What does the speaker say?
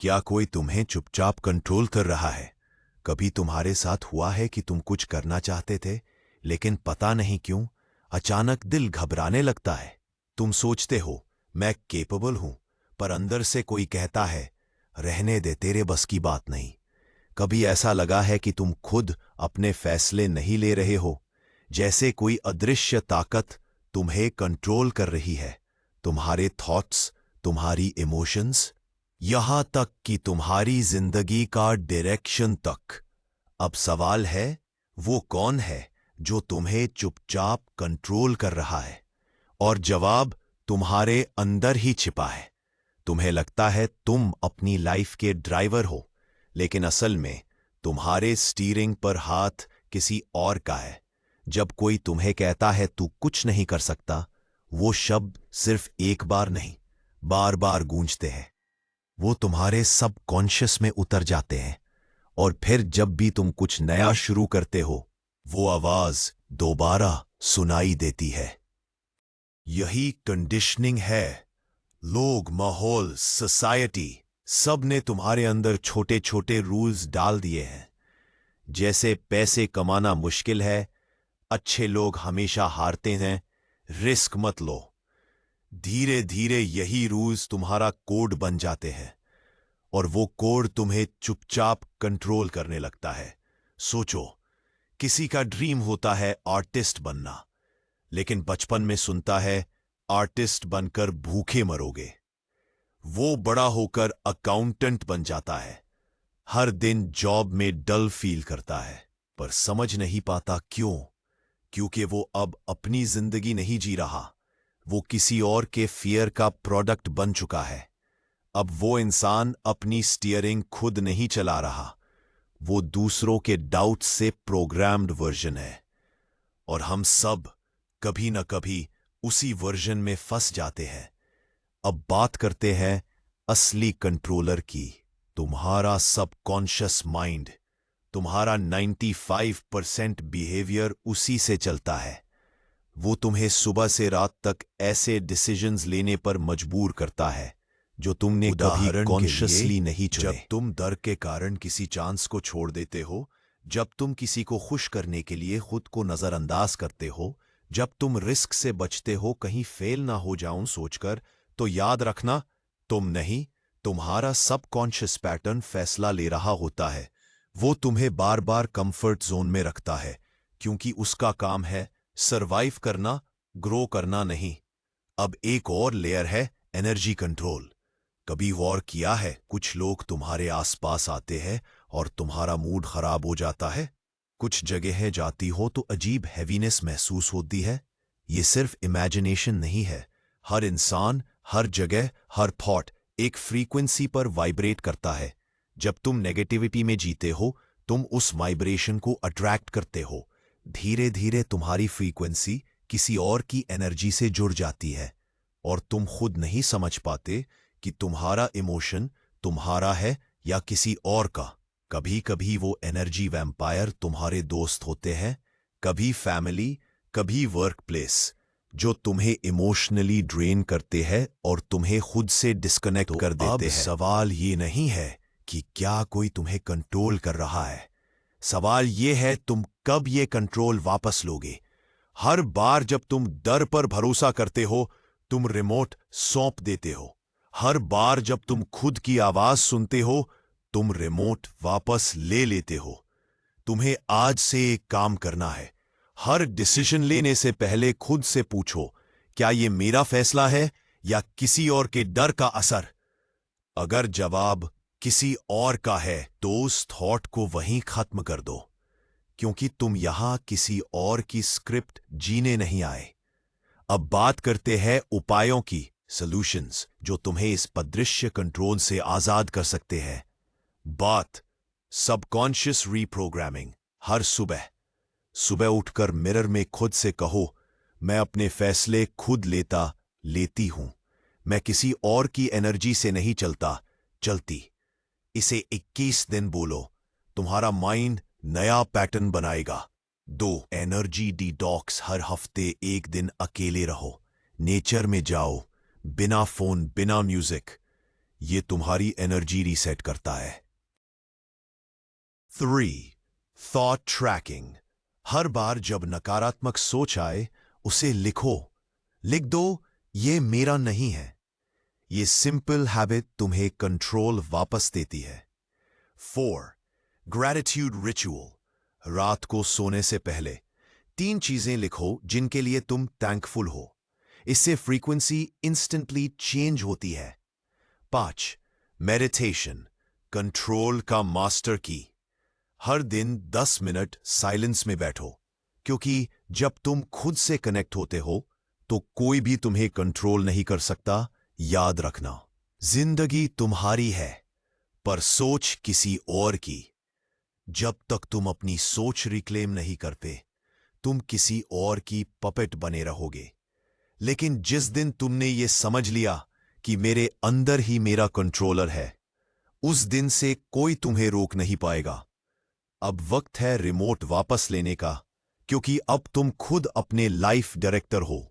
क्या कोई तुम्हें चुपचाप कंट्रोल कर रहा है? कभी तुम्हारे साथ हुआ है कि तुम कुछ करना चाहते थे, लेकिन पता नहीं क्यों अचानक दिल घबराने लगता है? तुम सोचते हो मैं केपेबल हूं, पर अंदर से कोई कहता है रहने दे, तेरे बस की बात नहीं। कभी ऐसा लगा है कि तुम खुद अपने फैसले नहीं ले रहे हो, जैसे कोई अदृश्य ताकत तुम्हें कंट्रोल कर रही है, तुम्हारे थॉट्स, तुम्हारी इमोशंस, यहां तक कि तुम्हारी जिंदगी का डायरेक्शन तक। अब सवाल है, वो कौन है जो तुम्हें चुपचाप कंट्रोल कर रहा है? और जवाब तुम्हारे अंदर ही छिपा है। तुम्हें लगता है तुम अपनी लाइफ के ड्राइवर हो, लेकिन असल में तुम्हारे स्टीयरिंग पर हाथ किसी और का है। जब कोई तुम्हें कहता है तू कुछ नहीं कर सकता, वो शब्द सिर्फ एक बार नहीं, बार बार गूंजते हैं। वो तुम्हारे सब कॉन्शियस में उतर जाते हैं, और फिर जब भी तुम कुछ नया शुरू करते हो, वो आवाज दोबारा सुनाई देती है। यही कंडीशनिंग है। लोग, माहौल, सोसाइटी, सब ने तुम्हारे अंदर छोटे छोटे रूल्स डाल दिए हैं। जैसे पैसे कमाना मुश्किल है, अच्छे लोग हमेशा हारते हैं, रिस्क मत लो। धीरे धीरे यही रूल्स तुम्हारा कोड बन जाते हैं, और वो कोड तुम्हें चुपचाप कंट्रोल करने लगता है। सोचो, किसी का ड्रीम होता है आर्टिस्ट बनना, लेकिन बचपन में सुनता है आर्टिस्ट बनकर भूखे मरोगे। वो बड़ा होकर अकाउंटेंट बन जाता है, हर दिन जॉब में डल फील करता है, पर समझ नहीं पाता क्यों। क्योंकि वो अब अपनी जिंदगी नहीं जी रहा, वो किसी और के फियर का प्रोडक्ट बन चुका है। अब वो इंसान अपनी स्टीयरिंग खुद नहीं चला रहा, वो दूसरों के डाउट से प्रोग्राम्ड वर्जन है। और हम सब कभी न कभी उसी वर्जन में फंस जाते हैं। अब बात करते हैं असली कंट्रोलर की, तुम्हारा सबकॉन्शियस माइंड। तुम्हारा 95% बिहेवियर उसी से चलता है। वो तुम्हें सुबह से रात तक ऐसे डिसीजंस लेने पर मजबूर करता है जो तुमने कभी कॉन्शियसली नहीं चुने। जब तुम डर के कारण किसी चांस को छोड़ देते हो, जब तुम किसी को खुश करने के लिए खुद को नजरअंदाज करते हो, जब तुम रिस्क से बचते हो कहीं फेल ना हो जाऊं सोचकर, तो याद रखना, तुम नहीं, तुम्हारा सबकॉन्शियस पैटर्न फैसला ले रहा होता है। वो तुम्हें बार बार कंफर्ट जोन में रखता है, क्योंकि उसका काम है सरवाइव करना, ग्रो करना नहीं। अब एक और लेयर है एनर्जी कंट्रोल। कभी गौर किया है, कुछ लोग तुम्हारे आसपास आते हैं और तुम्हारा मूड खराब हो जाता है। कुछ जगहें जाती हो तो अजीब हैवीनेस महसूस होती है। ये सिर्फ इमेजिनेशन नहीं है। हर इंसान, हर जगह, हर थॉट एक फ्रीक्वेंसी पर वाइब्रेट करता है। जब तुम नेगेटिविटी में जीते हो, तुम उस वाइब्रेशन को अट्रैक्ट करते हो। धीरे धीरे तुम्हारी फ्रीक्वेंसी किसी और की एनर्जी से जुड़ जाती है, और तुम खुद नहीं समझ पाते कि तुम्हारा इमोशन तुम्हारा है या किसी और का। कभी कभी वो एनर्जी वैम्पायर तुम्हारे दोस्त होते हैं, कभी फैमिली, कभी वर्क प्लेस, जो तुम्हें इमोशनली ड्रेन करते हैं और तुम्हें खुद से डिस्कनेक्ट कर देते हैं। सवाल ये नहीं है कि क्या कोई तुम्हें कंट्रोल कर रहा है, सवाल ये है तुम कब ये कंट्रोल वापस लोगे। हर बार जब तुम डर पर भरोसा करते हो, तुम रिमोट सौंप देते हो। हर बार जब तुम खुद की आवाज सुनते हो, तुम रिमोट वापस ले लेते हो। तुम्हें आज से एक काम करना है। हर डिसीजन लेने से पहले खुद से पूछो, क्या ये मेरा फैसला है या किसी और के डर का असर? अगर जवाब किसी और का है, तो उस थॉट को वहीं खत्म कर दो, क्योंकि तुम यहां किसी और की स्क्रिप्ट जीने नहीं आए। अब बात करते हैं उपायों की, सॉल्यूशंस, जो तुम्हें इस अदृश्य कंट्रोल से आजाद कर सकते हैं। बात सबकॉन्शियस रीप्रोग्रामिंग। हर सुबह सुबह उठकर मिरर में खुद से कहो, मैं अपने फैसले खुद लेती हूं। मैं किसी और की एनर्जी से नहीं चलती। इसे 21 दिन बोलो, तुम्हारा माइंड नया पैटर्न बनाएगा। 2, एनर्जी डिटॉक्स। हर हफ्ते एक दिन अकेले रहो, नेचर में जाओ, बिना फोन, बिना म्यूजिक। ये तुम्हारी एनर्जी रीसेट करता है। 3. Thought trekking. हर बार जब नकारात्मक सोच आए उसे लिखो। लिख दो, ये मेरा नहीं है। ये सिंपल हैबिट तुम्हें कंट्रोल वापस देती है। 4. Gratitude ritual. रात को सोने से पहले 3 चीजें लिखो जिनके लिए तुम थैंकफुल हो। इससे फ्रीक्वेंसी इंस्टेंटली चेंज होती है। 5. मेडिटेशन, कंट्रोल का मास्टर की। हर दिन 10 मिनट साइलेंस में बैठो, क्योंकि जब तुम खुद से कनेक्ट होते हो तो कोई भी तुम्हें कंट्रोल नहीं कर सकता। याद रखना, जिंदगी तुम्हारी है पर सोच किसी और की। जब तक तुम अपनी सोच रिक्लेम नहीं करते, तुम किसी और की पपेट बने रहोगे। लेकिन जिस दिन तुमने ये समझ लिया कि मेरे अंदर ही मेरा कंट्रोलर है, उस दिन से कोई तुम्हें रोक नहीं पाएगा। अब वक्त है रिमोट वापस लेने का, क्योंकि अब तुम खुद अपने लाइफ डायरेक्टर हो।